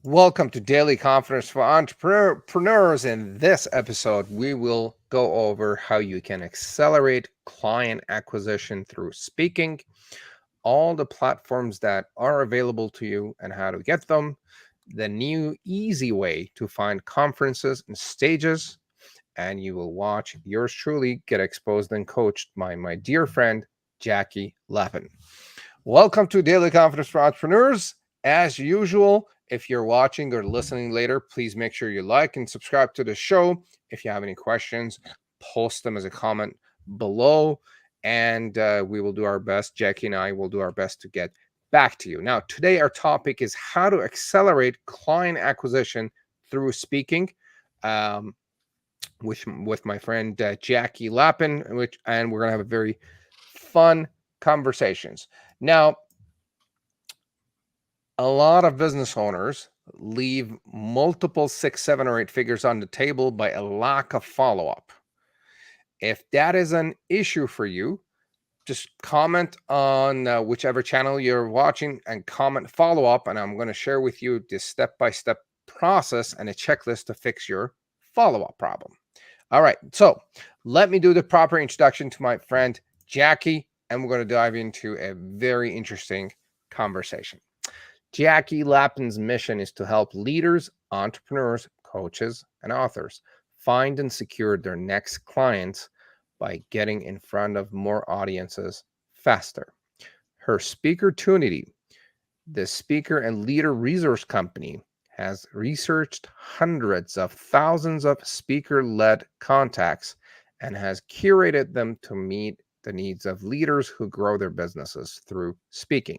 Welcome to Daily Confidence for Entrepreneurs. In this episode, we will go over how you can accelerate client acquisition through speaking, all the platforms that are available to you and how to get them, the new easy way to find conferences and stages, and you will watch yours truly get exposed and coached by my dear friend, Jackie Lapin. Welcome to Daily Confidence for Entrepreneurs. As usual, if you're watching or listening later, please make sure you like and subscribe to the show. If you have any questions, post them as a comment below, and we will do our best. Jackie and I will do our best to get back to you. Now, today our topic is how to accelerate client acquisition through speaking. Um, with my friend Jackie Lapin, and we're gonna have a very fun conversations. Now, a lot of business owners leave multiple 6, 7, or 8 figures on the table by a lack of follow-up. If that is an issue for you, just comment on whichever channel you're watching and comment follow-up, and I'm going to share with you this step-by-step process and a checklist to fix your follow-up problem. All right, so let me do the proper introduction to my friend Jackie, and we're going to dive into a very interesting conversation. Jackie Lapin's mission is to help leaders, entrepreneurs, coaches, and authors find and secure their next clients by getting in front of more audiences faster. Her SpeakerTunity, the speaker and leader resource company, has researched hundreds of thousands of speaker-led contacts and has curated them to meet the needs of leaders who grow their businesses through speaking.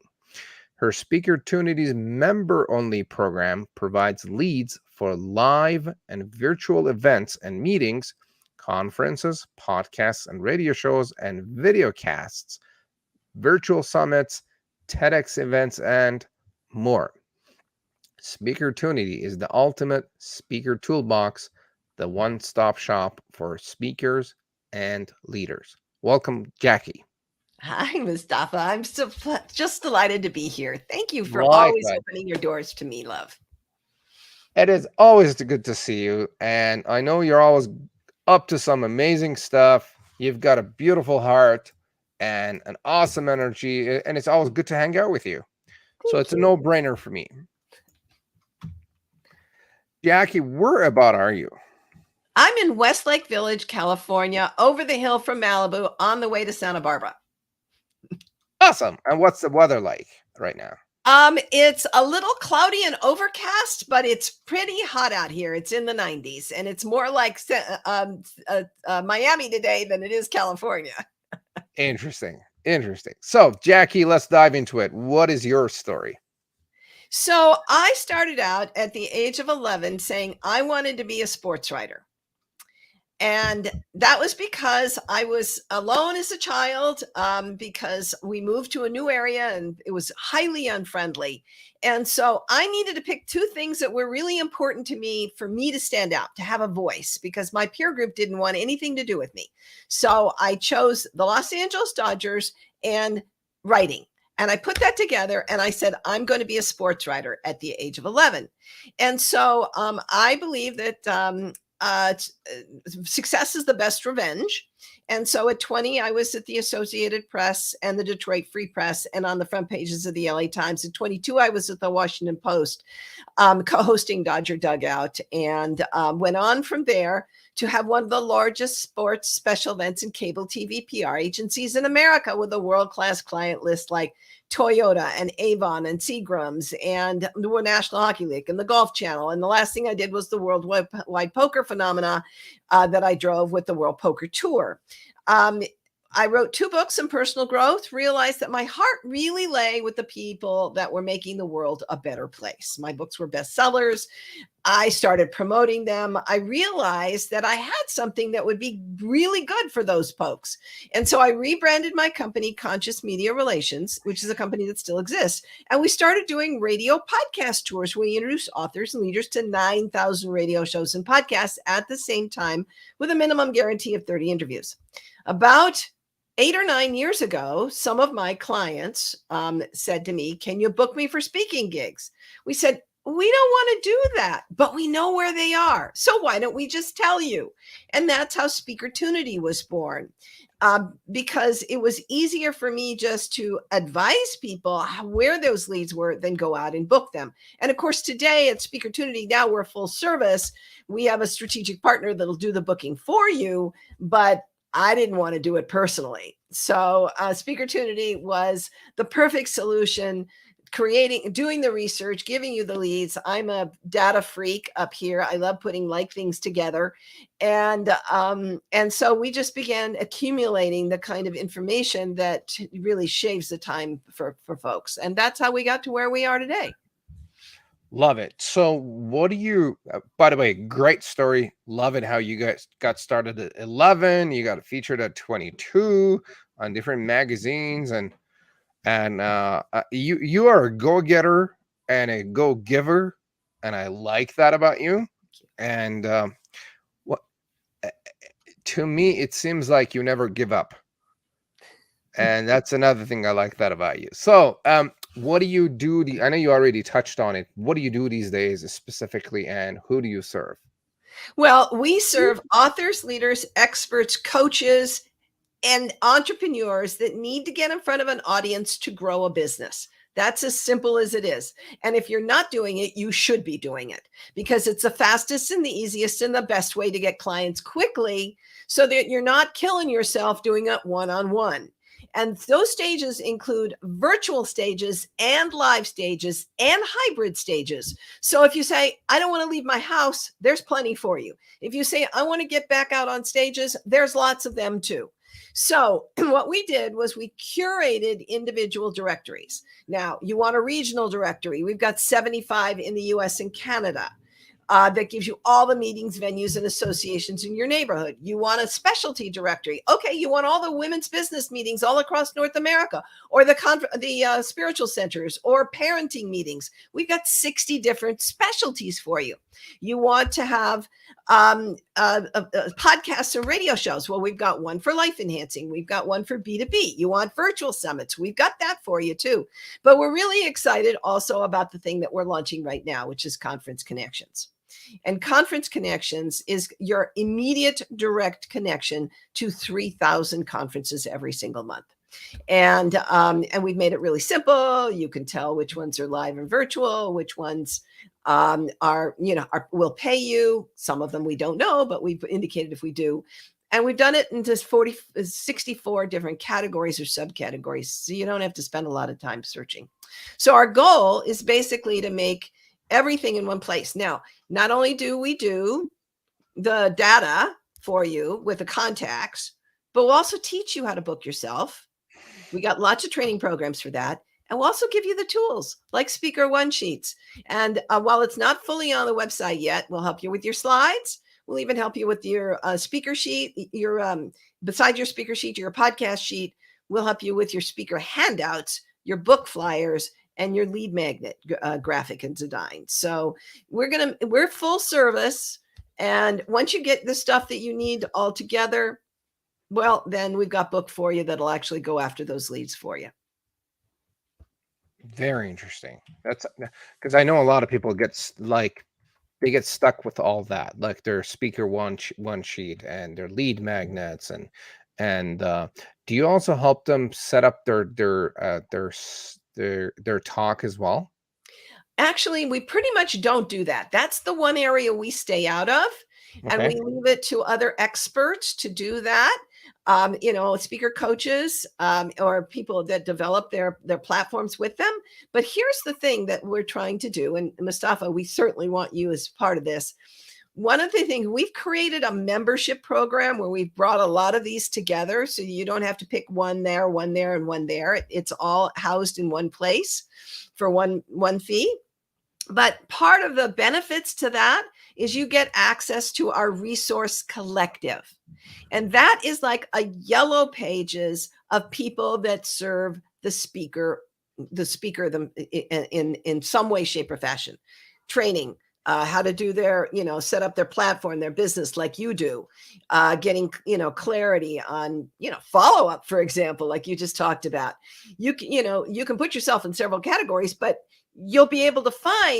Her SpeakerTunity's member-only program provides leads for live and virtual events and meetings, conferences, podcasts and radio shows, and videocasts, virtual summits, TEDx events, and more. SpeakerTunity is the ultimate speaker toolbox, the one-stop shop for speakers and leaders. Welcome, Jackie. Hi, Mustafa. I'm just delighted to be here. Thank you for always Likewise. opening your doors to me, love. It is always good to see you, and I know you're always up to some amazing stuff. You've got a beautiful heart and an awesome energy, and it's always good to hang out with you. So Thank it's a you. no-brainer for me. Jackie, where about are you? I'm in Westlake Village, California, over the hill from Malibu, on the way to Santa Barbara. Awesome. And what's the weather like right now? It's a little cloudy and overcast, but it's pretty hot out here. It's in the 90s, and it's more like Miami today than it is California. Interesting. Interesting. So, Jackie, let's dive into it. What is your story? So I started out at the age of 11 saying I wanted to be a sports writer. And that was because I was alone as a child, because we moved to a new area and it was highly unfriendly. And so I needed to pick two things that were really important to me for me to stand out, to have a voice, because my peer group didn't want anything to do with me. So I chose the Los Angeles Dodgers and writing. And I put that together and I said, I'm going to be a sports writer at the age of 11. And so I believe that success is the best revenge. And so at 20, I was at the Associated Press and the Detroit Free Press and on the front pages of the LA Times. At 22, I was at the Washington Post, co-hosting Dodger Dugout, and went on from there to have one of the largest sports special events and cable TV PR agencies in America, with a world-class client list like Toyota and Avon and Seagram's and the National Hockey League and the Golf Channel. And the last thing I did was the worldwide poker phenomena that I drove with the World Poker Tour. I wrote 2 books on personal growth, realized that my heart really lay with the people that were making the world a better place. My books were bestsellers. I started promoting them. I realized that I had something that would be really good for those folks. And so I rebranded my company, Conscious Media Relations, which is a company that still exists. And we started doing radio podcast tours where we introduce authors and leaders to 9,000 radio shows and podcasts at the same time, with a minimum guarantee of 30 interviews. About 8 or 9 years ago, some of my clients said to me, can you book me for speaking gigs? We said, we don't want to do that, but we know where they are. So why don't we just tell you? And that's how SpeakerTunity was born. Because it was easier for me just to advise people where those leads were than go out and book them. And of course, today at SpeakerTunity, now we're full service. We have a strategic partner that'll do the booking for you, but I didn't want to do it personally. So SpeakerTunity was the perfect solution, doing the research, giving you the leads. I'm a data freak up here. I love putting like things together. And so we just began accumulating the kind of information that really shaves the time for folks. And that's how we got to where we are today. Love it. So what do you, by the way, great story. Love it how you guys got started at 11, you got featured at 22 on different magazines, and you are a go-getter and a go-giver, and I like that about you. And what to me, it seems like you never give up, and that's another thing I like that about you. So what do you do? I know you already touched on it. What do you do these days specifically, and who do you serve? Well, we serve authors, leaders, experts, coaches, and entrepreneurs that need to get in front of an audience to grow a business. That's as simple as it is. And if you're not doing it, you should be doing it, because it's the fastest and the easiest and the best way to get clients quickly, so that you're not killing yourself doing it one-on-one. And those stages include virtual stages and live stages and hybrid stages. So if you say, I don't want to leave my house, there's plenty for you. If you say, I want to get back out on stages, there's lots of them too. So what we did was we curated individual directories. Now, you want a regional directory. We've got 75 in the US and Canada. That gives you all the meetings, venues, and associations in your neighborhood. You want a specialty directory. Okay, you want all the women's business meetings all across North America, or the spiritual centers, or parenting meetings. We've got 60 different specialties for you. You want to have podcasts and radio shows. Well, we've got one for life enhancing. We've got one for B2B. You want virtual summits. We've got that for you too. But we're really excited also about the thing that we're launching right now, which is Conference Connections. And Conference Connections is your immediate direct connection to 3,000 conferences every single month. And we've made it really simple. You can tell which ones are live and virtual, which ones will pay you. Some of them we don't know, but we've indicated if we do. And we've done it in just 64 different categories or subcategories. So you don't have to spend a lot of time searching. So our goal is basically to make everything in one place. Now, not only do we do the data for you with the contacts, but we'll also teach you how to book yourself. We got lots of training programs for that. And we'll also give you the tools like Speaker One Sheets. And while it's not fully on the website yet, we'll help you with your slides. We'll even help you with your speaker sheet, beside your speaker sheet, your podcast sheet. We'll help you with your speaker handouts, your book flyers, and your lead magnet graphic and design. So we're full service. And once you get the stuff that you need all together, well, then we've got book for you that'll actually go after those leads for you. Very interesting. That's because I know a lot of people get stuck with all that, like their speaker one sheet and their lead magnets, and do you also help them set up their talk as well? Actually, we pretty much don't do that. That's the one area we stay out of, and we leave it to other experts to do that. Speaker coaches or people that develop their platforms with them. But here's the thing that we're trying to do, and Mustafa, we certainly want you as part of this. One of the things, we've created a membership program where we've brought a lot of these together, so you don't have to pick one there, and one there. It's all housed in one place for one fee. But part of the benefits to that is you get access to our resource collective. And that is like a yellow pages of people that serve the speaker in some way, shape, or fashion. Training, how to do their, set up their platform, their business like you do, getting, clarity on, follow up, for example, like you just talked about. You can put yourself in several categories, but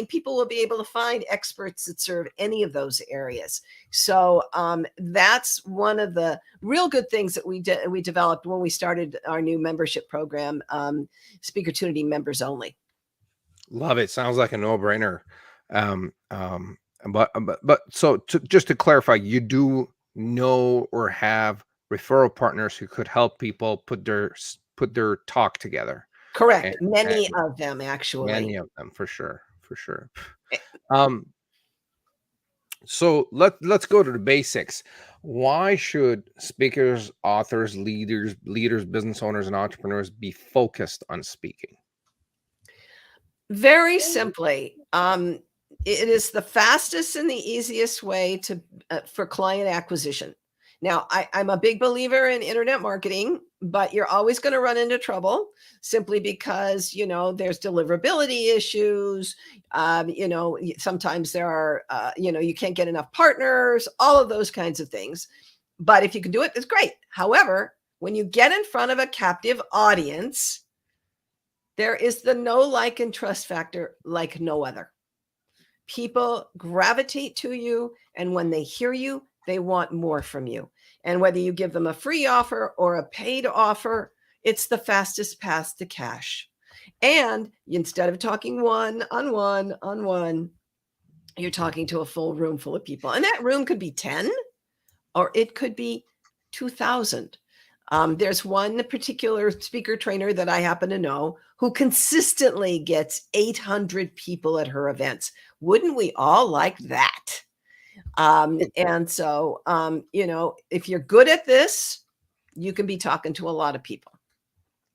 people will be able to find experts that serve any of those areas. So that's one of the real good things that we developed when we started our new membership program, SpeakerTunity members only. Love it. Sounds like a no-brainer. Um, um, but so just to clarify, you do know or have referral partners who could help people put their talk together. Correct. And, Many and of them, actually. many of them, for sure, for sure. Um, so let's go to the basics. Why should speakers, authors, leaders, business owners, and entrepreneurs be focused on speaking? Very simply, it is the fastest and the easiest way for client acquisition. Now, I'm a big believer in internet marketing, but you're always going to run into trouble simply because, there's deliverability issues. Sometimes there are, you can't get enough partners, all of those kinds of things. But if you can do it, it's great. However, when you get in front of a captive audience, there is the know, like, and trust factor like no other. People gravitate to you, and when they hear you, they want more from you. And whether you give them a free offer or a paid offer, it's the fastest path to cash. And instead of talking one on one, you're talking to a full room full of people. And that room could be 10 or it could be 2,000. There's one particular speaker trainer that I happen to know who consistently gets 800 people at her events. Wouldn't we all like that? And so, if you're good at this, you can be talking to a lot of people.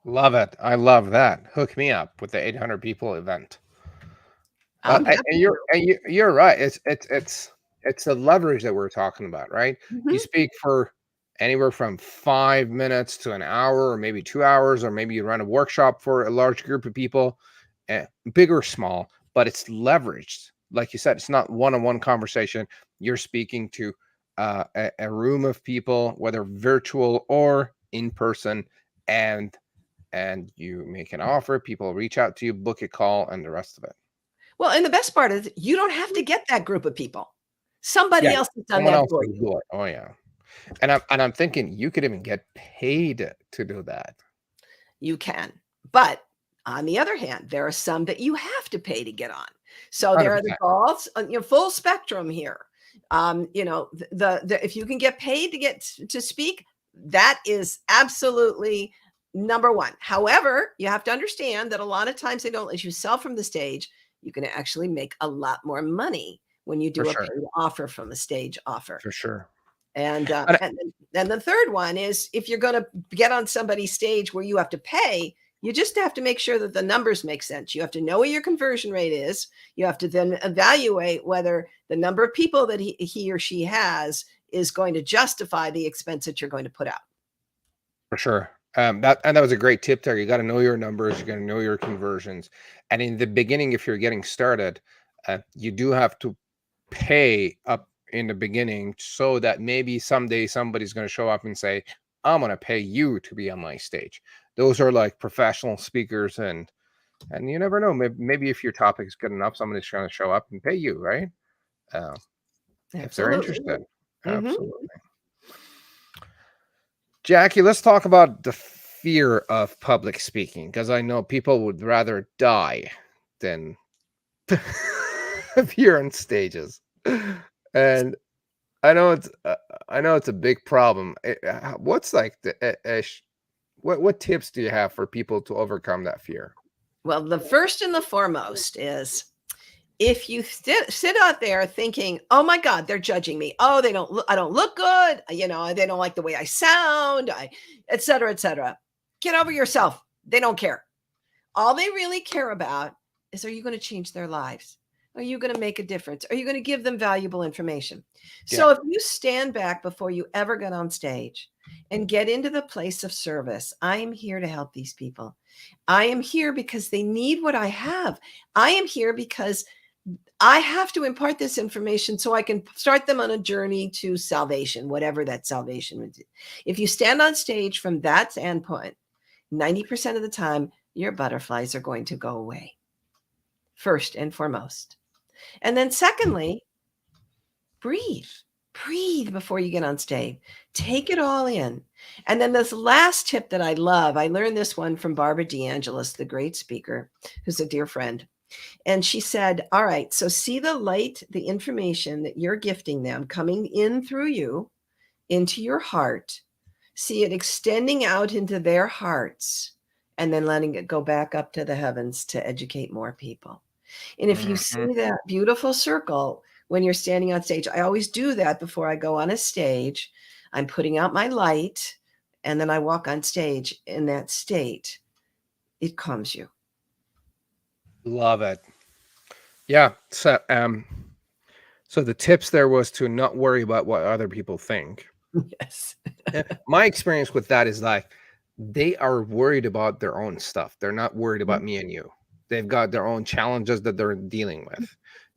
Love it. I love that. Hook me up with the 800 people event. I'm happy You're right. It's the leverage that we're talking about, right? You Mhm. speak for anywhere from 5 minutes to an hour, or maybe 2 hours, or maybe you run a workshop for a large group of people, big or small, but it's leveraged. Like you said, it's not one-on-one conversation. You're speaking to a room of people, whether virtual or in person, and you make an offer. People reach out to you, book a call, and the rest of it. Well, and the best part is you don't have to get that group of people. Somebody Yeah, else has done someone that else for will you. do it. Oh, yeah. And I'm thinking you could even get paid to do that. You can. But on the other hand, there are some that you have to pay to get on. So there are the 100%. golfs, full spectrum here. If you can get paid to get to speak, that is absolutely number one. However, you have to understand that a lot of times they don't let you sell from the stage. You can actually make a lot more money when you For do a sure. paid offer from a stage offer. For sure. And And then the third one is if you're going to get on somebody's stage where you have to pay, you just have to make sure that the numbers make sense. You have to know what your conversion rate is. You have to then evaluate whether the number of people that he or she has is going to justify the expense that you're going to put out. for sure. That was a great tip there. You got to know your numbers. You got to know your conversions. And in the beginning, if you're getting started, you do have to pay up in the beginning so that maybe someday somebody's going to show up and say, I'm going to pay you to be on my stage. Those are like professional speakers, and you never know. Maybe if your topic is good enough, somebody's going to show up and pay you, right? If they're Absolutely. interested. Mhm. Absolutely. Jackie, let's talk about the fear of public speaking, because I know people would rather die than appear on stages. And I know it's a big problem. What's like what tips do you have for people to overcome that fear? Well, the first and the foremost is if you sit out there thinking, oh my God, they're judging me. Oh, I don't look good. They don't like the way I sound, et cetera, et cetera. Get over yourself. They don't care. All they really care about is, are you going to change their lives? Are you going to make a difference? Are you going to give them valuable information? So Yeah, if you stand back before you ever get on stage and get into the place of service, I am here to help these people. I am here because they need what I have. I am here because I have to impart this information so I can start them on a journey to salvation, whatever that salvation would be. If you stand on stage from that standpoint, 90% of the time, your butterflies are going to go away, first and foremost. And then secondly, breathe. Breathe before you get on stage. Take it all in. And then this last tip that I love, I learned this one from Barbara DeAngelis, the great speaker, who's a dear friend. And she said, all right, so see the light, the information that you're gifting them coming in through you into your heart. See it extending out into their hearts and then letting it go back up to the heavens to educate more people. And if you see that beautiful circle when you're standing on stage, I always do that before I go on a stage. I'm putting out my light and then I walk on stage in that state. It calms you. Love it. Yeah. So the tips there was to not worry about what other people think. Yes. My experience with that is like they are worried about their own stuff. They're not worried about me and you. They've got their own challenges that they're dealing with.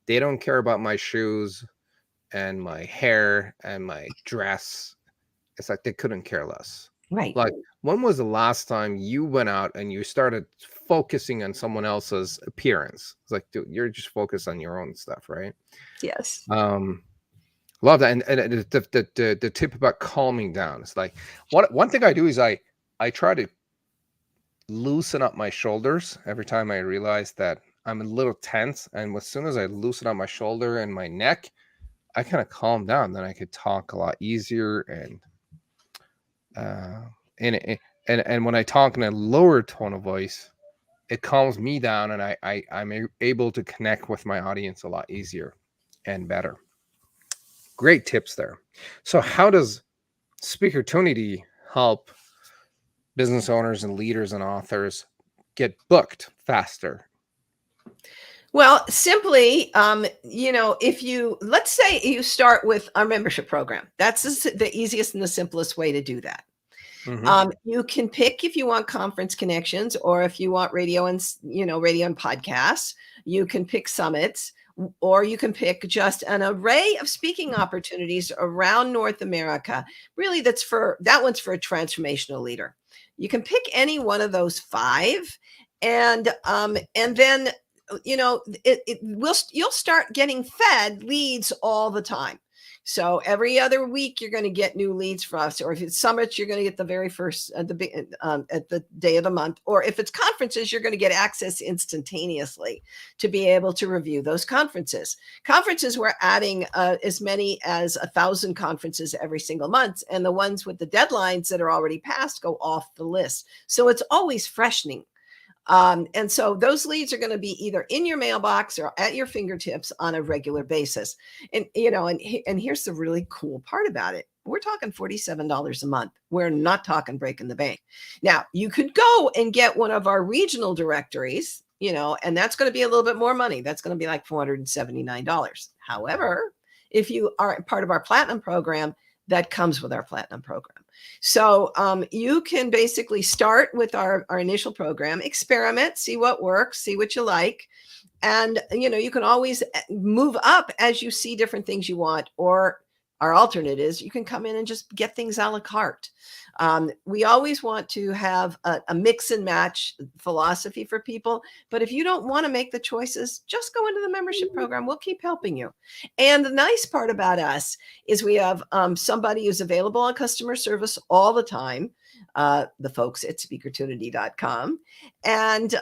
They don't care about my shoes and my hair and my dress. It's like they couldn't care less. Right. Like, when was the last time you went out and you started focusing on someone else's appearance? It's like, dude, you're just focused on your own stuff, right? Yes. Love that. And the tip about calming down. It's like one thing I do is I try to loosen up my shoulders every time I realize that I'm a little tense. And as soon as I loosen up my shoulder and my neck, I kind of calm down. Then I could talk a lot easier. And when I talk in a lower tone of voice, it calms me down, and I'm able to connect with my audience a lot easier and better. Great tips there. So how does SpeakerTunity help business owners and leaders and authors get booked faster? Well, simply, let's say you start with our membership program. That's the easiest and the simplest way to do that. You can pick if you want conference connections or if you want radio and podcasts. You can pick summits, or you can pick just an array of speaking opportunities around North America. Really, that one's for a transformational leader. You can pick any one of those 5, and then you'll start getting fed leads all the time. So every other week, you're going to get new leads for us. Or if it's summits, you're going to get the very first at the day of the month. Or if it's conferences, you're going to get access instantaneously to be able to review those conferences. Conferences, we're adding as many as 1,000 conferences every single month. And the ones with the deadlines that are already passed go off the list. So it's always freshening. And so those leads are going to be either in your mailbox or at your fingertips on a regular basis. And here's the really cool part about it. We're talking $47 a month. We're not talking breaking the bank. Now, you could go and get one of our regional directories, and that's going to be a little bit more money. That's going to be like $479. However, if you are part of our platinum program, that comes with our platinum program. So you can basically start with our initial program, experiment, see what works, see what you like. And, you can always move up as you see different things you want. Or our alternate is you can come in and just get things a la carte. We always want to have a mix and match philosophy for people. But if you don't want to make the choices, just go into the membership program. We'll keep helping you. And the nice part about us is we have somebody who's available on customer service all the time. The folks at SpeakerTunity.com. And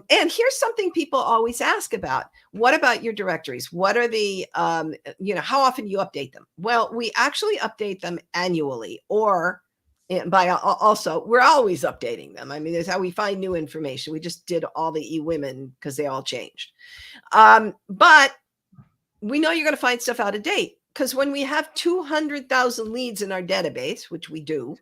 here's something people always ask about. What about your directories? What are the, how often you update them? Well, we actually update them annually, or we're always updating them. I mean, that's how we find new information. We just did all the e-women because they all changed. But we know you're going to find stuff out of date, because when we have 200,000 leads in our database, which we do,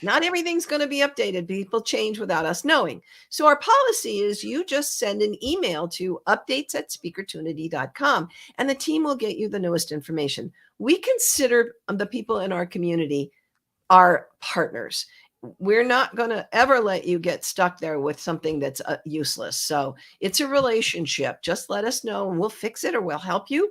not everything's going to be updated. People change without us knowing. So our policy is you just send an email to updates@SpeakerTunity.com, and the team will get you the newest information. We consider the people in our community our partners. we're not going to ever let you get stuck there with something that's useless. So it's a relationship. Just let us know and we'll fix it or we'll help you.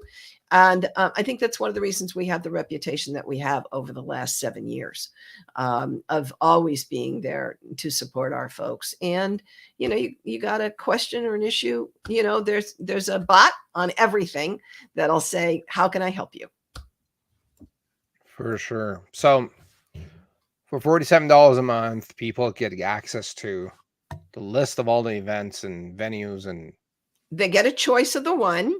And I think that's one of the reasons we have the reputation that we have over the last 7 years, of always being there to support our folks. And, you got a question or an issue, there's a bot on everything that'll say, how can I help you? For sure. So for $47 a month, people get access to the list of all the events and venues, and They get a choice of the one.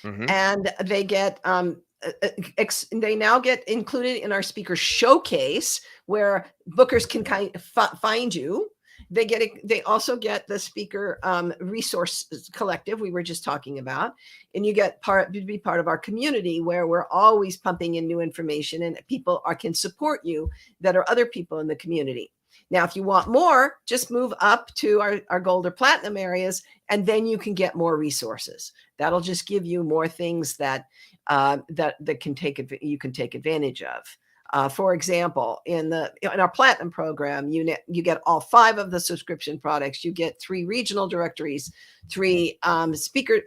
Mhm. And they get they now get included in our speaker showcase where bookers can kind of find you. They also get the speaker resource collective we were just talking about, and you get to be part of our community where we're always pumping in new information and people can support you that are other people in the community. Now, if you want more, just move up to our gold or platinum areas, and then you can get more resources. That'll just give you more things that you can take advantage of. For example, in our platinum program, you get all 5 of the subscription products. You get 3 regional directories, 3 speaker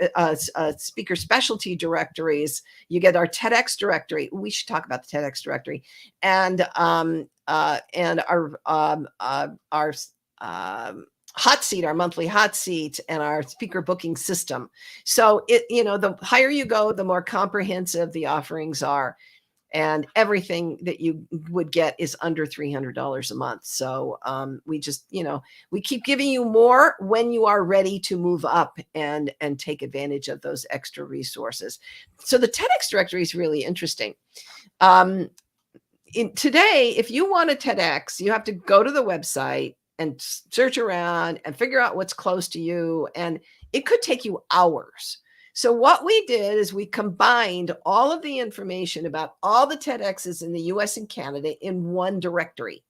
specialty directories. You get our TEDx directory. We should talk about the TEDx directory, and our hot seat, our monthly hot seat, and our speaker booking system. So the higher you go, the more comprehensive the offerings are. And everything that you would get is under $300 a month. So we just, we keep giving you more when you are ready to move up and take advantage of those extra resources. So the TEDx directory is really interesting. Today, if you want a TEDx, you have to go to the website and search around and figure out what's close to you. And it could take you hours. So what we did is we combined all of the information about all the TEDx's in the US and Canada in one directory.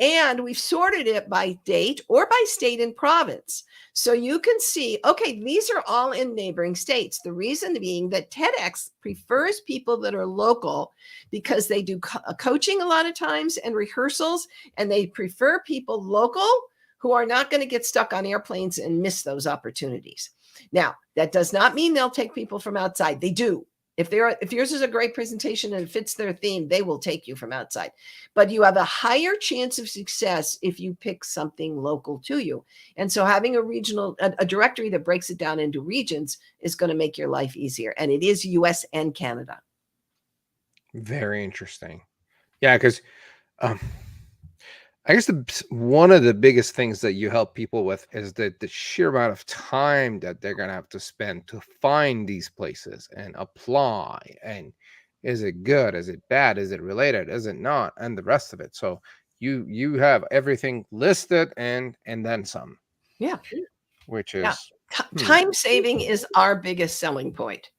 And we've sorted it by date or by state and province. So you can see, okay, these are all in neighboring states. The reason being that TEDx prefers people that are local because they do coaching a lot of times and rehearsals, and they prefer people local who are not going to get stuck on airplanes and miss those opportunities. Now, that does not mean they'll take people from outside. They do. If yours is a great presentation and it fits their theme, they will take you from outside. But you have a higher chance of success if you pick something local to you. And so having a directory that breaks it down into regions is going to make your life easier. And it is US and Canada. Very interesting. Yeah, because I guess one of the biggest things that you help people with is the sheer amount of time that they're going to have to spend to find these places and apply. And is it good? Is it bad? Is it related? Is it not? And the rest of it. So you have everything listed and then some. Yeah. Which is time saving is our biggest selling point.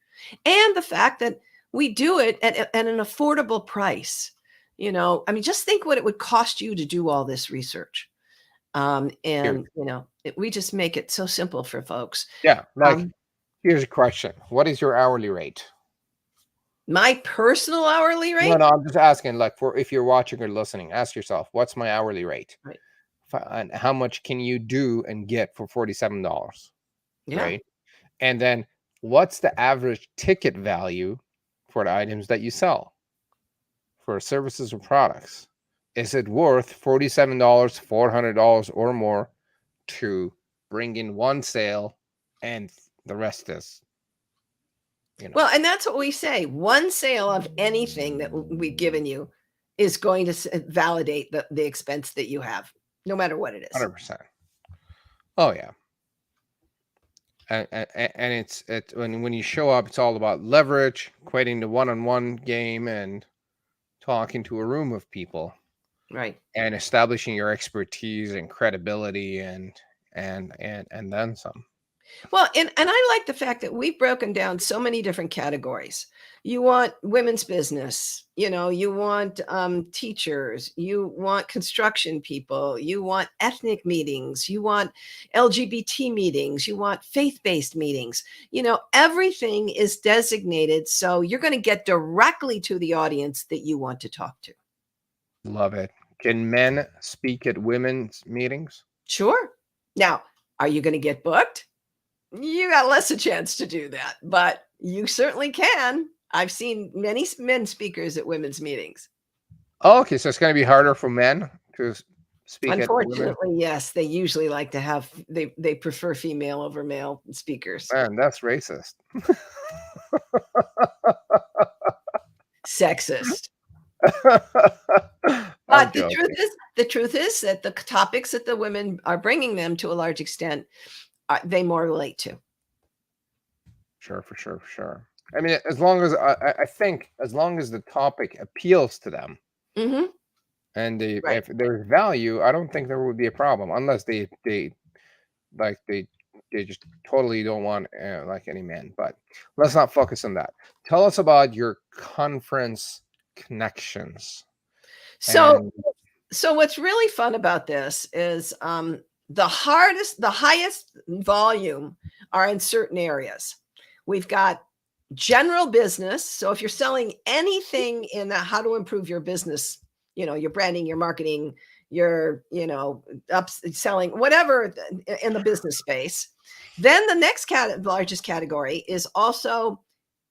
And the fact that we do it at an affordable price. Just think what it would cost you to do all this research. We just make it so simple for folks. Yeah. Here's a question. What is your hourly rate? My personal hourly rate? No, I'm just asking, if you're watching or listening, ask yourself, what's my hourly rate? Right. And how much can you do and get for $47? Yeah. Right. And then what's the average ticket value for the items that you sell for services or products? Is it worth $47, $400 or more to bring in one sale and the rest is, Well, and that's what we say. One sale of anything that we've given you is going to validate the expense that you have, no matter what it is. 100%. Oh, yeah. And it's when you show up, it's all about leverage, equating the one-on-one game and talking to a room of people. Right. And establishing your expertise and credibility and then some. Well, and I like the fact that we've broken down so many different categories. You want women's business, you want teachers, you want construction people, you want ethnic meetings, you want LGBT meetings, you want faith-based meetings. Everything is designated. So you're going to get directly to the audience that you want to talk to. Love it. Can men speak at women's meetings? Sure. Now, are you going to get booked? You got less a chance to do that, but you certainly can. I've seen many men speakers at women's meetings. Oh, okay, so it's going to be harder for men to speak at women. Unfortunately, yes, they usually like to have they prefer female over male speakers. Man, that's racist. Sexist. I'm But the joking. truth is that the topics that the women are bringing them to a large extent, they more relate to. Sure, for sure, for sure. I mean, as long as I think as long as the topic appeals to them Mhm. and Right. if there's value, I don't think there would be a problem unless they like they just totally don't want like any men. But let's not focus on that. Tell us about your conference connections So and so what's really fun about this is the highest volume are in certain areas. We've got general business. So if you're selling anything in the how to improve your business, your branding, your marketing, your, selling, whatever in the business space, then the next largest category is also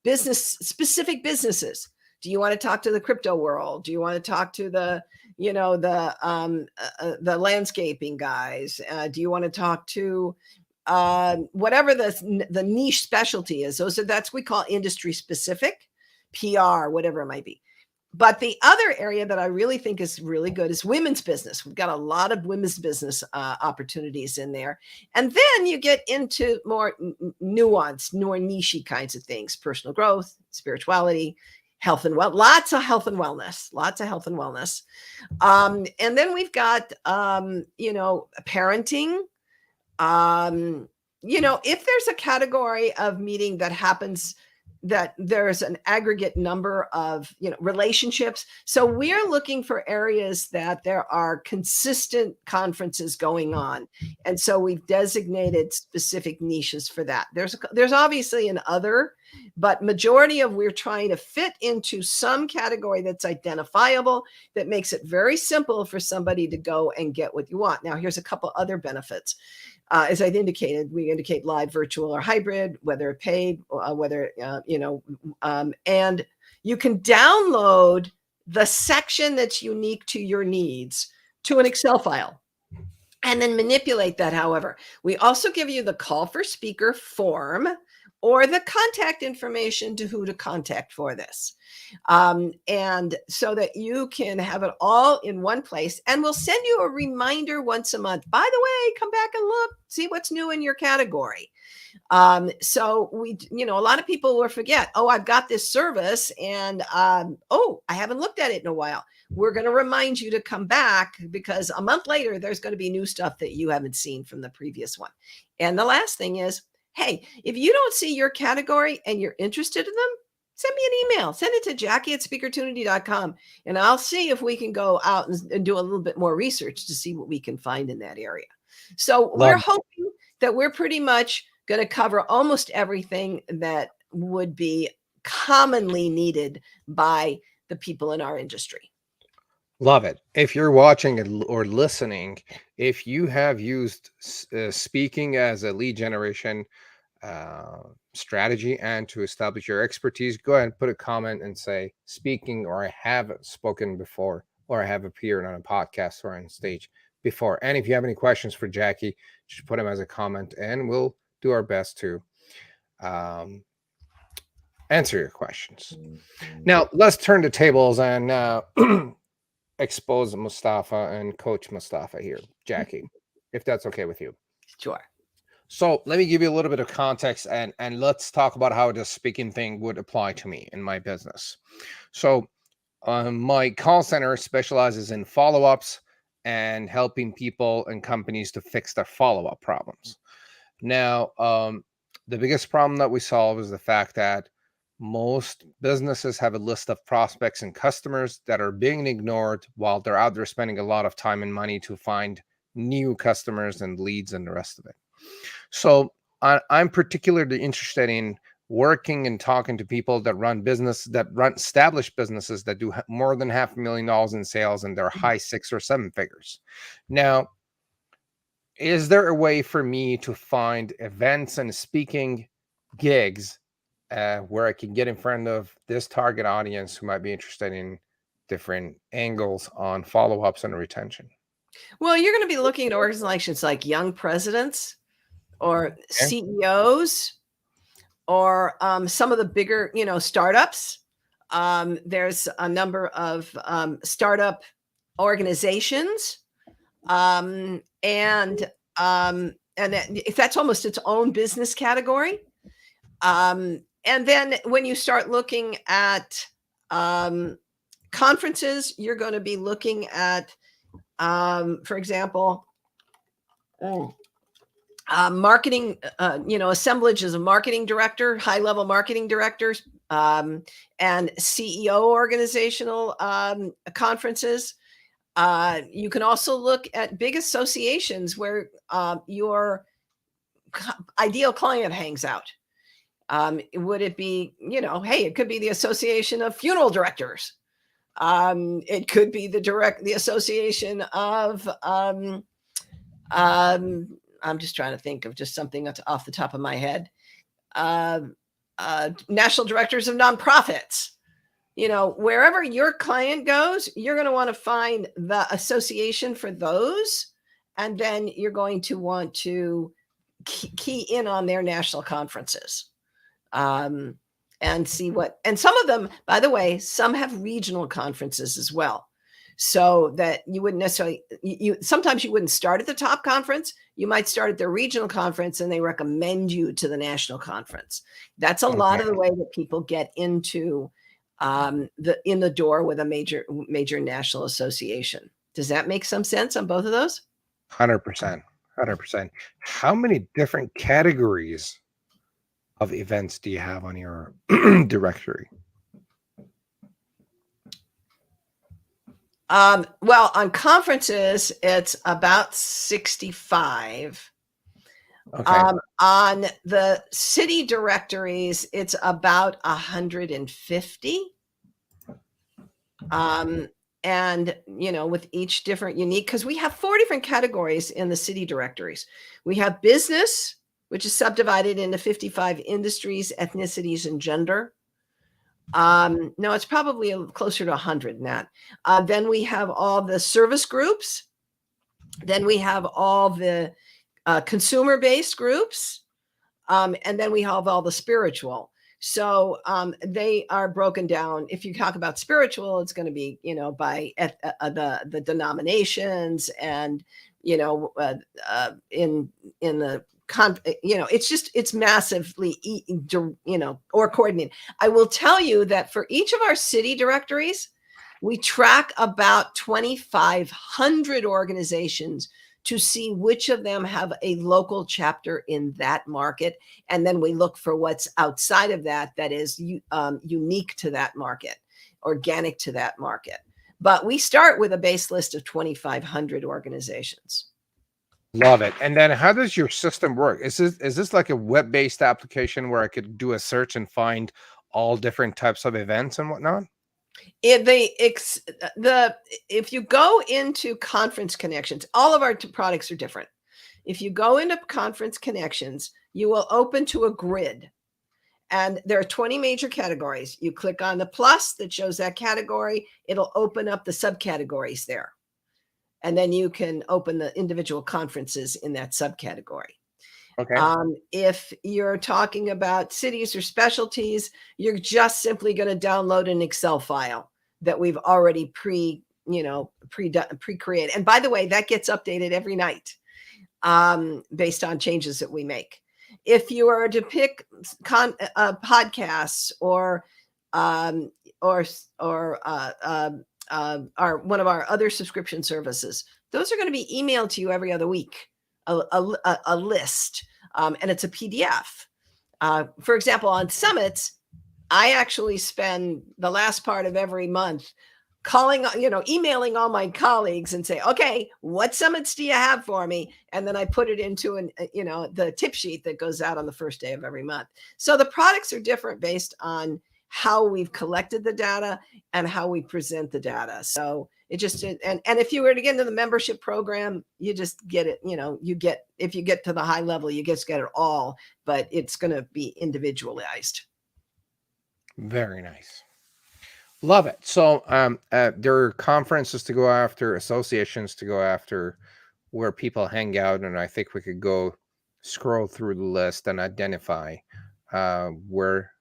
specific businesses. Do you want to talk to the crypto world? Do you want to talk to the the landscaping guys? Do you want to talk to whatever the niche specialty is? That's we call industry specific, PR, whatever it might be. But the other area that I really think is really good is women's business. We've got a lot of women's business opportunities in there. And then you get into more nuanced, more niche kinds of things, personal growth, spirituality, health and well, lots of health and wellness, lots of health and wellness. And then we've got, parenting. If there's a category of meeting that happens that there's an aggregate number of relationships, so we're looking for areas that there are consistent conferences going on, and so we've designated specific niches for that. There's obviously an other, but majority of we're trying to fit into some category that's identifiable, that makes it very simple for somebody to go and get what you want. Now here's a couple other benefits. As I've indicated, we indicate live, virtual, or hybrid, whether paid, and you can download the section that's unique to your needs to an Excel file and then manipulate that. However, we also give you the call for speaker form or the contact information to who to contact for this. And so that you can have it all in one place, and we'll send you a reminder once a month. By the way, come back and look, see what's new in your category. So a lot of people will forget, oh, I've got this service and, oh, I haven't looked at it in a while. We're going to remind you to come back because a month later, there's going to be new stuff that you haven't seen from the previous one. And the last thing is, hey, if you don't see your category and you're interested in them, send me an email. Send it to Jackie@SpeakerTunity.com, and I'll see if we can go out and do a little bit more research to see what we can find in that area. So we're hoping that we're pretty much going to cover almost everything that would be commonly needed by the people in our industry. Love it. If you're watching or listening, if you have used speaking as a lead generation strategy and to establish your expertise, go ahead and put a comment and say speaking, or I have spoken before, or I have appeared on a podcast or on stage before. And if you have any questions for Jackie, just put them as a comment and we'll do our best to answer your questions. Now let's turn the tables and expose Mustafa and coach Mustafa here, Jackie, if that's okay with you. Sure. So let me give you a little bit of context and let's talk about how this speaking thing would apply to me in my business. So my call center specializes in follow-ups and helping people and companies to fix their follow-up problems. Now, the biggest problem that we solve is the fact that most businesses have a list of prospects and customers that are being ignored while they're out there spending a lot of time and money to find new customers and leads and the rest of it. So I'm particularly interested in working and talking to people that run established businesses that do more than $500,000 in sales, and they're high 6 or 7 figures. Now, is there a way for me to find events and speaking gigs where I can get in front of this target audience who might be interested in different angles on follow-ups and retention? Well, you're going to be looking at organizations like young presidents or Okay. CEOs or some of the bigger, startups. There's a number of startup organizations, if that's almost its own business category. And then when you start looking at conferences, you're going to be looking at, for example, marketing, assemblages of marketing director, high-level marketing directors, and CEO organizational conferences. You can also look at big associations where your ideal client hangs out. Would it be, hey, it could be the Association of Funeral Directors. It could be the Association of, I'm just trying to think of just something that's off the top of my head. National Directors of Nonprofits. Wherever your client goes, you're going to want to find the association for those. And then you're going to want to key in on their national conferences. And see and some of them, by the way, some have regional conferences as well. So that you wouldn't necessarily, sometimes you wouldn't start at the top conference. You might start at their regional conference and they recommend you to the national conference. That's a lot of the way that people get into in the door with a major national association. Does that make some sense on both of those? 100%. 100%. How many different categories of events do you have on your directory? Well, on conferences, it's about 65. Okay. On the city directories, it's about 150. And, with each different unique, because we have 4 different categories in the city directories. We have business, which is subdivided into 55 industries, ethnicities, and gender. No, it's probably closer to 100 than that. Then we have all the service groups. Then we have all the consumer-based groups. And then we have all the spiritual. So they are broken down. If you talk about spiritual, it's going to be, by the denominations and, in the it's massively, or coordinated. I will tell you that for each of our city directories, we track about 2,500 organizations to see which of them have a local chapter in that market. And then we look for what's outside of that is unique to that market, organic to that market. But we start with a base list of 2,500 organizations. Love it. And then how does your system work? Is this like a web-based application where I could do a search and find all different types of events and whatnot? If you go into Conference Connections, all of our products are different. If you go into Conference Connections, you will open to a grid. And there are 20 major categories. You click on the plus that shows that category. It'll open up the subcategories there. And then you can open the individual conferences in that subcategory. Okay. If you're talking about cities or specialties, you're just simply going to download an Excel file that we've already pre-created. And by the way, that gets updated every night based on changes that we make. If you are to pick podcasts or one of our other subscription services, those are going to be emailed to you every other week, a list, and it's a PDF. For example, on summits, I actually spend the last part of every month calling, emailing all my colleagues and say, okay, what summits do you have for me? And then I put it into the tip sheet that goes out on the first day of every month. So the products are different based on how we've collected the data and how we present the data. So it just, and if you were to get into the membership program, you just get it, if you get to the high level, you just get it all, but it's going to be individualized. Very nice. Love it. So there are conferences to go after, associations to go after, where people hang out, and I think we could go scroll through the list and identify where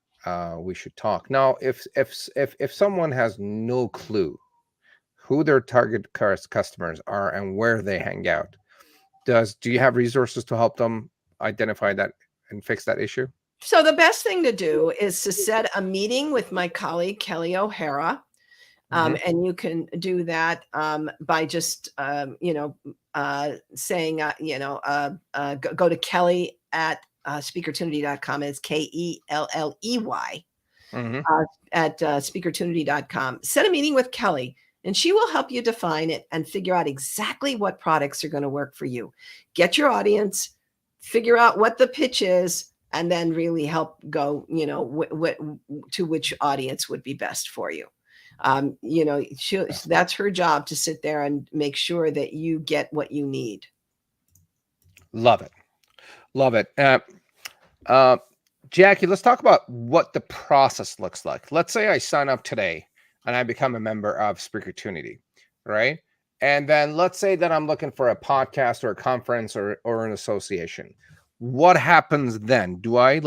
we should talk. Now, if someone has no clue who their target customers are and where they hang out, do you have resources to help them identify that and fix that issue? So the best thing to do is to set a meeting with my colleague, Kelly O'Hara. And you can do that by just, saying, go to Kelly at SpeakerTunity.com. It's Kelley at SpeakerTunity.com. Set a meeting with Kelly, and she will help you define it and figure out exactly what products are going to work for you. Get your audience, figure out what the pitch is, and then really help go, to which audience would be best for you. That's her job, to sit there and make sure that you get what you need. Love it. Love it. Jackie, let's talk about what the process looks like. Let's say I sign up today and I become a member of SpeakerTunity, right? And then let's say that I'm looking for a podcast or a conference or an association. What happens then? Do I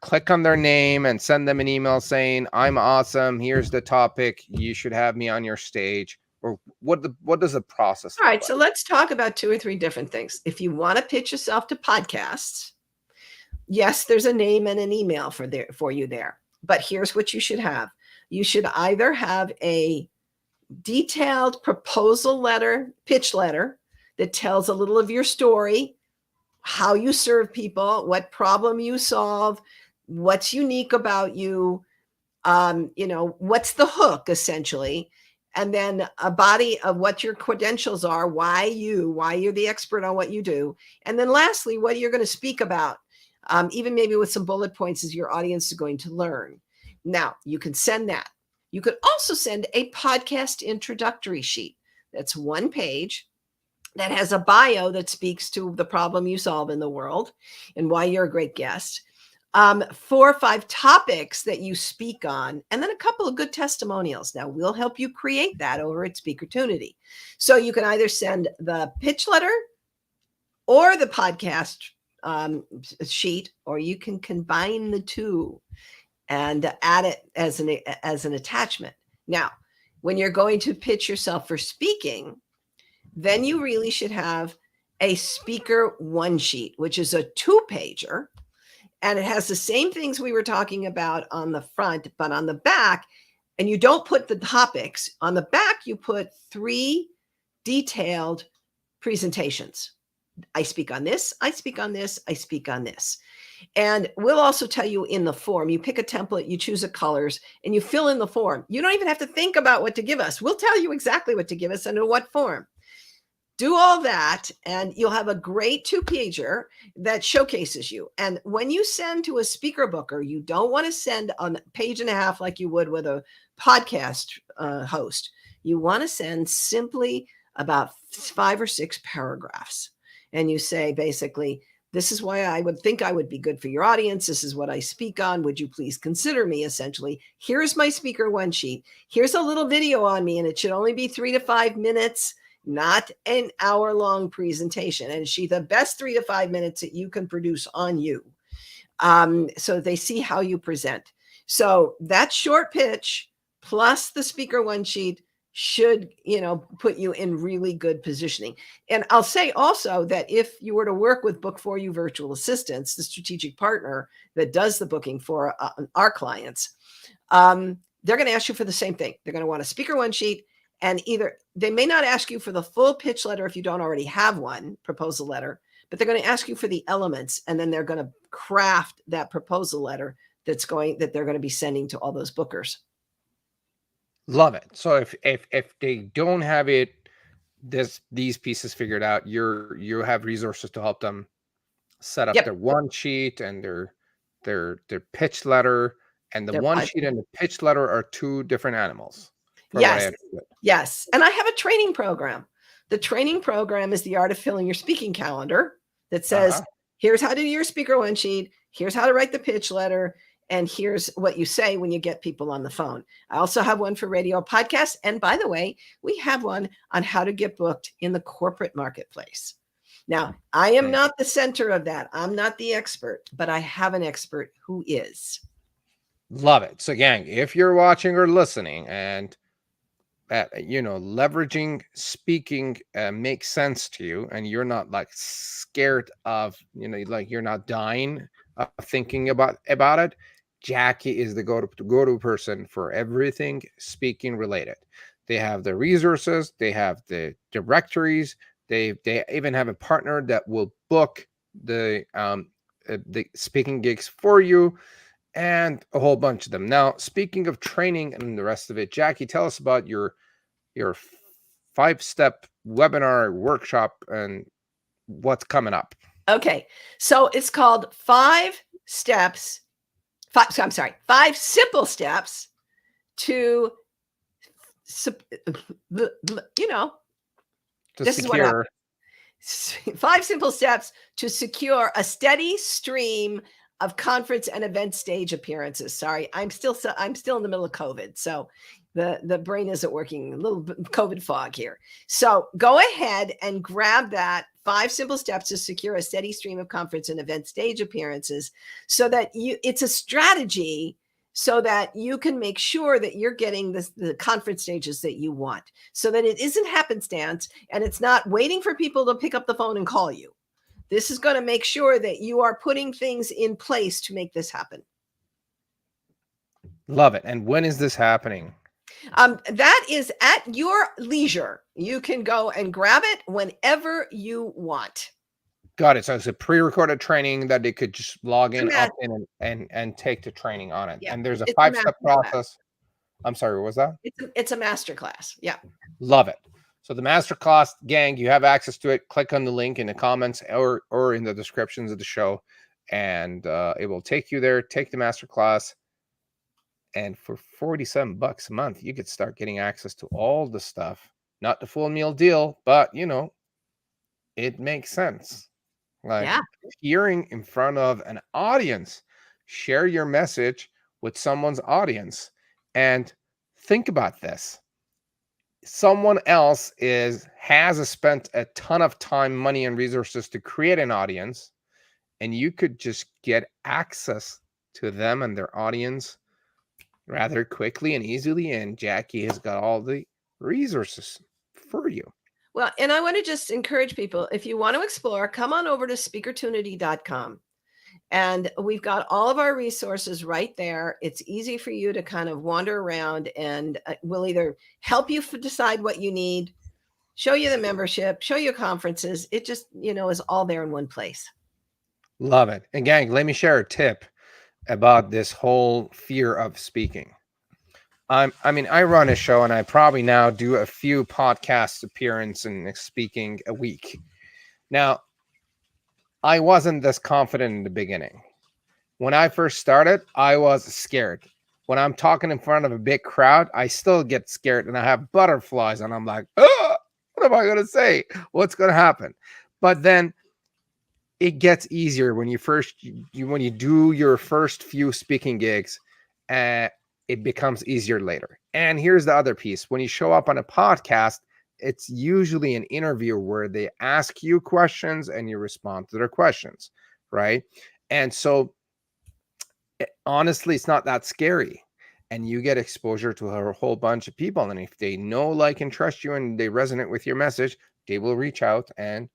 click on their name and send them an email saying, I'm awesome, here's the topic, you should have me on your stage? Or what does the process look All right, like? so let's talk about 2 or 3 different things. If you want to pitch yourself to podcasts, yes, there's a name and an email for you there. But here's what you should have. You should either have a detailed proposal letter, pitch letter, that tells a little of your story, how you serve people, what problem you solve, what's unique about you, what's the hook, essentially, and then a body of what your credentials are, why you're the expert on what you do, and then lastly, what you're going to speak about, even maybe with some bullet points as your audience is going to learn. Now, you can send that. You could also send a podcast introductory sheet. That's 1 page that has a bio that speaks to the problem you solve in the world and why you're a great guest. 4 or 5 topics that you speak on, and then a couple of good testimonials. Now, we'll help you create that over at SpeakerTunity. So you can either send the pitch letter or the podcast sheet, or you can combine the 2 and add it as an attachment. Now, when you're going to pitch yourself for speaking, then you really should have a speaker one sheet, which is a 2-pager. And it has the same things we were talking about on the front, but on the back, and you don't put the topics. On the back, you put 3 detailed presentations. I speak on this, I speak on this, I speak on this. And we'll also tell you in the form, you pick a template, you choose the colors, and you fill in the form. You don't even have to think about what to give us. We'll tell you exactly what to give us and in what form. Do all that, and you'll have a great 2-pager that showcases you. And when you send to a speaker booker, you don't want to send a 1.5 pages like you would with a podcast host. You want to send simply about 5 or 6 paragraphs. And you say, basically, this is why I would think I would be good for your audience. This is what I speak on. Would you please consider me? Essentially, here's my speaker one sheet. Here's a little video on me, and it should only be 3 to 5 minutes. Not an hour-long presentation. And she the best 3 to 5 minutes that you can produce on you. So they see how you present. So that short pitch plus the speaker one sheet should, put you in really good positioning. And I'll say also that if you were to work with Book For You Virtual Assistants, the strategic partner that does the booking for our clients, they're going to ask you for the same thing. They're going to want a speaker one sheet. And either they may not ask you for the full pitch letter if you don't already have one, proposal letter, but they're going to ask you for the elements, and then they're going to craft that proposal letter that they're going to be sending to all those bookers. Love it. So if they don't have these pieces figured out, you have resources to help them set up Yep. their one sheet and their pitch letter. And the They're one pod- sheet and the pitch letter are two different animals, for what I yes. understood. Yes. And I have a training program. The training program is the art of filling your speaking calendar that says, Uh-huh. here's how to do your speaker one sheet, here's how to write the pitch letter, and here's what you say when you get people on the phone. I also have one for radio podcasts. And by the way, we have one on how to get booked in the corporate marketplace. Now, I am not the center of that. I'm not the expert, but I have an expert who is. Love it. So gang, if you're watching or listening and leveraging speaking makes sense to you, and you're not like scared of, like you're not dying thinking about it, Jackie is the go-to person for everything speaking related. They have the resources, they have the directories, they even have a partner that will book the speaking gigs for you, and a whole bunch of them. Now, speaking of training and the rest of it, Jackie, tell us about your 5-step webinar workshop and what's coming up. Okay. So it's called 5 simple steps to, this is what happened. 5 simple steps to secure a steady stream of conference and event stage appearances. Sorry, I'm still in the middle of COVID, so the brain isn't working. A little bit COVID fog here. So go ahead and grab that 5 simple steps to secure a steady stream of conference and event stage appearances, so that it's a strategy so that you can make sure that you're getting the conference stages that you want, so that it isn't happenstance and it's not waiting for people to pick up the phone and call you. This is going to make sure that you are putting things in place to make this happen. Love it. And when is this happening? That is at your leisure. You can go and grab it whenever you want. Got it. So it's a pre-recorded training that they could just log in, opt in, and take the training on it. Yeah, and there's a 5-step process. I'm sorry, what was that? It's a master class. Yeah. Love it. So the master class, gang, you have access to it. Click on the link in the comments or in the descriptions of the show, and it will take you there. Take the master class, and for $47 a month, you could start getting access to all the stuff. Not the full meal deal, but it makes sense. Like, hearing in front of an audience, share your message with someone's audience, and think about this. Someone else has spent a ton of time, money, and resources to create an audience, and you could just get access to them and their audience rather quickly and easily. And Jackie has got all the resources for you. Well, and I want to just encourage people, if you want to explore, come on over to SpeakerTunity.com. And we've got all of our resources right there. It's easy for you to kind of wander around, and we'll either help you decide what you need, show you the membership, show you conferences. It just, is all there in one place. Love it. And gang, let me share a tip about this whole fear of speaking. I run a show, and I probably now do a few podcast appearances and speaking a week. Now, I wasn't this confident in the beginning. When I first started, I was scared. When I'm talking in front of a big crowd, I still get scared, and I have butterflies, and I'm like, oh, what am I going to say? What's going to happen? But then it gets easier when when you do your first few speaking gigs. It becomes easier later. And here's the other piece. When you show up on a podcast, it's usually an interview where they ask you questions and you respond to their questions, right? And so honestly, it's not that scary. And you get exposure to a whole bunch of people. And if they know, like, and trust you, and they resonate with your message, they will reach out and,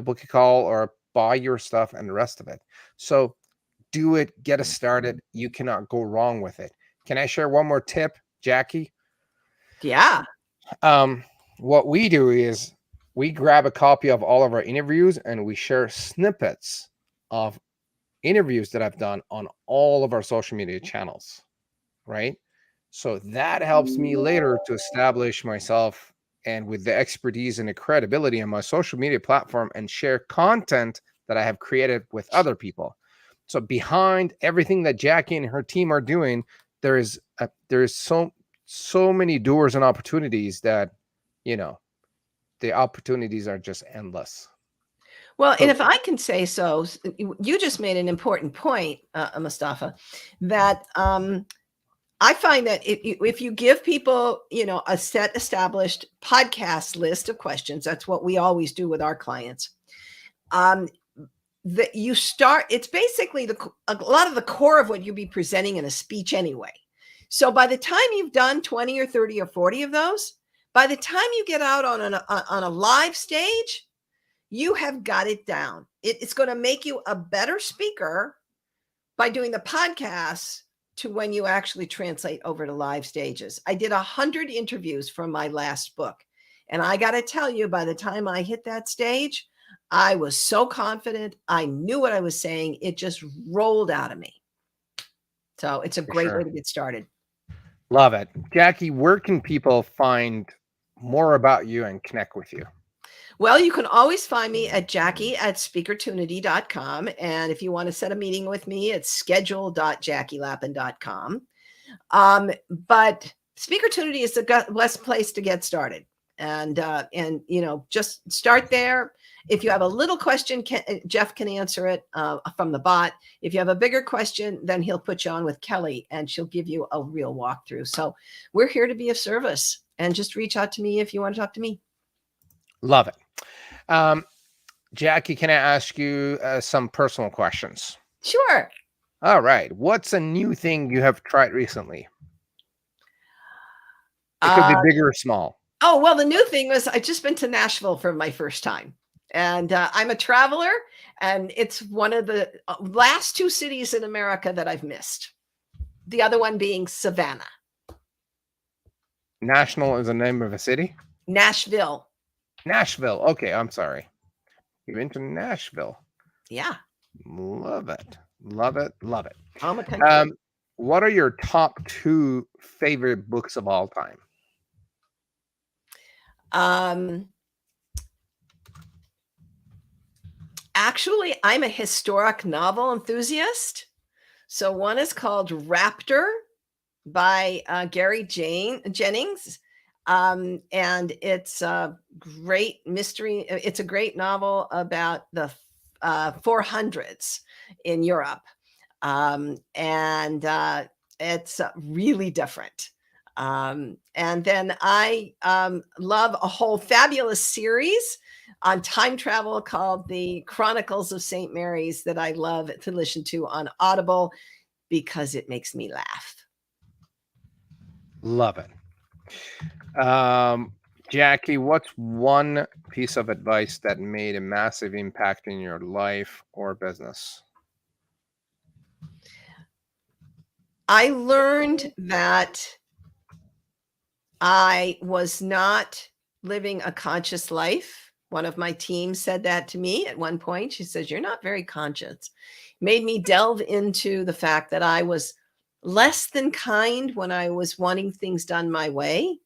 book a call or buy your stuff and the rest of it. So do it, get us started. You cannot go wrong with it. Can I share one more tip, Jackie? Yeah. What we do is we grab a copy of all of our interviews, and we share snippets of interviews that I've done on all of our social media channels, right? So that helps me later to establish myself and with the expertise and the credibility on my social media platform and share content that I have created with other people. So behind everything that Jackie and her team are doing, there's so many doors and opportunities that, you know, the opportunities are just endless. Well, and So if I can say so, you just made an important point, Mustafa, that I find that if you give people, a set established podcast list of questions, that's what we always do with our clients. That you start, it's basically a lot of the core of what you'll be presenting in a speech anyway. So by the time you've done 20 or 30 or 40 of those, by the time you get out on a live stage, you have got it down. It's going to make you a better speaker by doing the podcasts to when you actually translate over to live stages. I did 100 interviews from my last book. And I got to tell you, by the time I hit that stage, I was so confident. I knew what I was saying. It just rolled out of me. So it's a great way to get started. Love it. Jackie, where can people find more about you and connect with you? Well, you can always find me at Jackie@SpeakerTunity.com. And if you want to set a meeting with me, it's schedule.JackieLapin.com. But SpeakerTunity is the best place to get started. And just start there. If you have a little question, Jeff can answer it from the bot. If you have a bigger question, then he'll put you on with Kelly and she'll give you a real walkthrough. So we're here to be of service, and just reach out to me if you want to talk to me. Love it. Jackie, can I ask you some personal questions? Sure. All right. What's a new thing you have tried recently? It could be big or small. Oh, well, the new thing was I just been to Nashville for my first time. And I'm a traveler, and it's one of the last two cities in America that I've missed. The other one being Savannah. National is the name of a city? Nashville. Nashville. Okay, I'm sorry. You've been to Nashville. Yeah. Love it. Love it. Love it. I'm a country. What are your top 2 favorite books of all time? Actually, I'm a historic novel enthusiast. So one is called Raptor by Gary Jennings. And it's a great mystery. It's a great novel about the 400s in Europe. And it's really different. And then I love a whole fabulous series on time travel called The Chronicles of St. Mary's that I love to listen to on Audible because it makes me laugh. Love it. Jackie, what's one piece of advice that made a massive impact in your life or business? I learned that I was not living a conscious life. One of my team said that to me at one point. She says, "You're not very conscious." Made me delve into the fact that I was less than kind when I was wanting things done my way,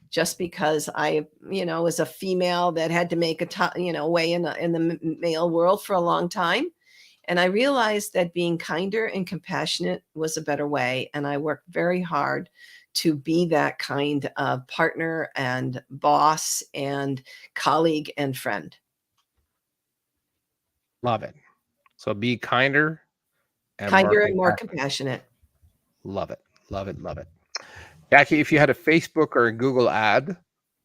just because I, was a female that had to make way in the male world for a long time. And I realized that being kinder and compassionate was a better way. And I worked very hard to be that kind of partner and boss and colleague and friend. Love it. So be kinder and more compassionate. Love it. Love it. Love it. Jackie, if you had a Facebook or a Google ad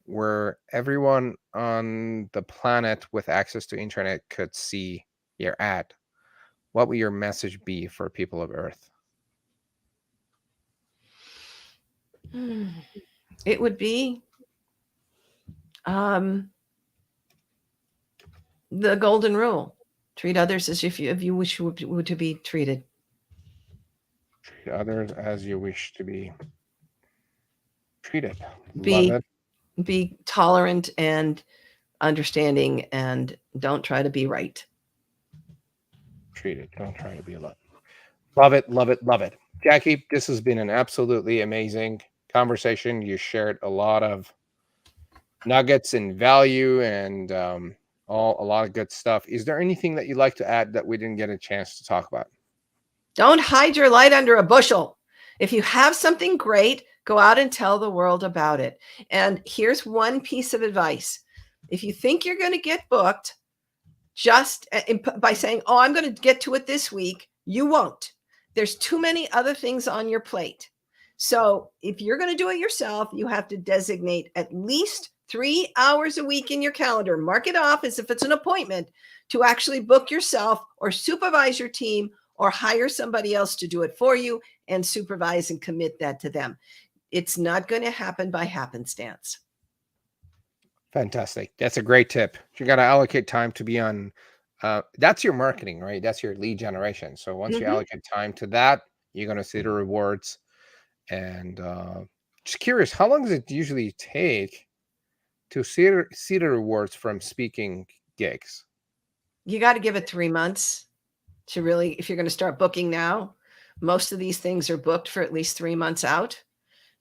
where everyone on the planet with access to internet could see your ad, what would your message be for people of Earth? It would be the golden rule: treat others as if you wish to be treated. Treat others as you wish to be treated. Be tolerant and understanding, and don't try to be right. Treat it. Don't try to be alone. Love it. Love it. Love it. Jackie, this has been an absolutely amazing conversation. You shared a lot of nuggets and value and a lot of good stuff. Is there anything that you'd like to add that we didn't get a chance to talk about? Don't hide your light under a bushel. If you have something great, go out and tell the world about it. And here's one piece of advice. If you think you're going to get booked just by saying, oh, I'm going to get to it this week, you won't. There's too many other things on your plate. So if you're going to do it yourself, you have to designate at least 3 hours a week in your calendar. Mark it off as if it's an appointment to actually book yourself or supervise your team or hire somebody else to do it for you and supervise and commit that to them. It's not going to happen by happenstance. Fantastic. That's a great tip. You got to allocate time to be on. That's your marketing, right? That's your lead generation. So once you allocate time to that, you're going to see the rewards. And just curious, how long does it usually take to see the rewards from speaking gigs? You got to give it 3 months to really, if you're going to start booking now. Most of these things are booked for at least 3 months out.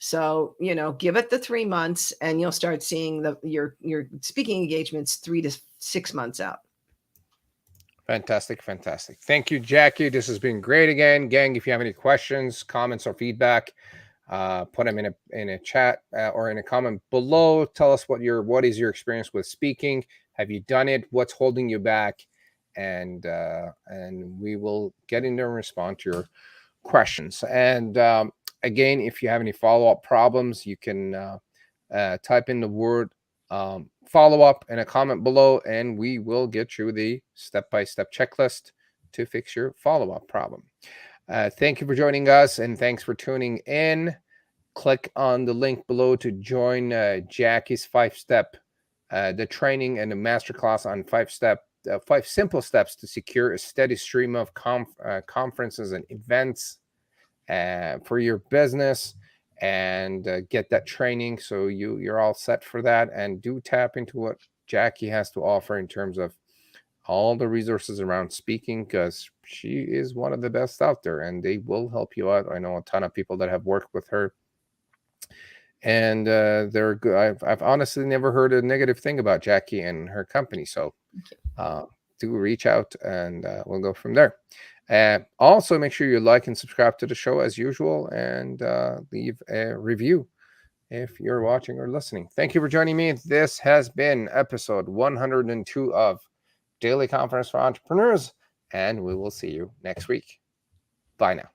So, give it the 3 months and you'll start seeing your speaking engagements 3 to 6 months out. Fantastic. Fantastic. Thank you, Jackie. This has been great again. Gang, if you have any questions, comments, or feedback, put them in a chat or in a comment below. Tell us what is your experience with speaking. Have you done it? What's holding you back? And we will get in there and respond to your questions. And again, if you have any follow-up problems, you can type in the word follow-up in a comment below, and we will get you the step-by-step checklist to fix your follow-up problem. Thank you for joining us, and thanks for tuning in. Click on the link below to join Jackie's 5-step, the training and the masterclass on 5 simple steps to secure a steady stream of conferences and events for your business, and get that training so you're all set for that. And do tap into what Jackie has to offer in terms of all the resources around speaking, because she is one of the best out there and they will help you out. I know a ton of people that have worked with her, and they're good. I've honestly never heard a negative thing about Jackie and her company. So do reach out, and we'll go from there. Also, make sure you like and subscribe to the show as usual, and leave a review if you're watching or listening. Thank you for joining me. This has been episode 102 of Daily Conference for Entrepreneurs, and we will see you next week. Bye now.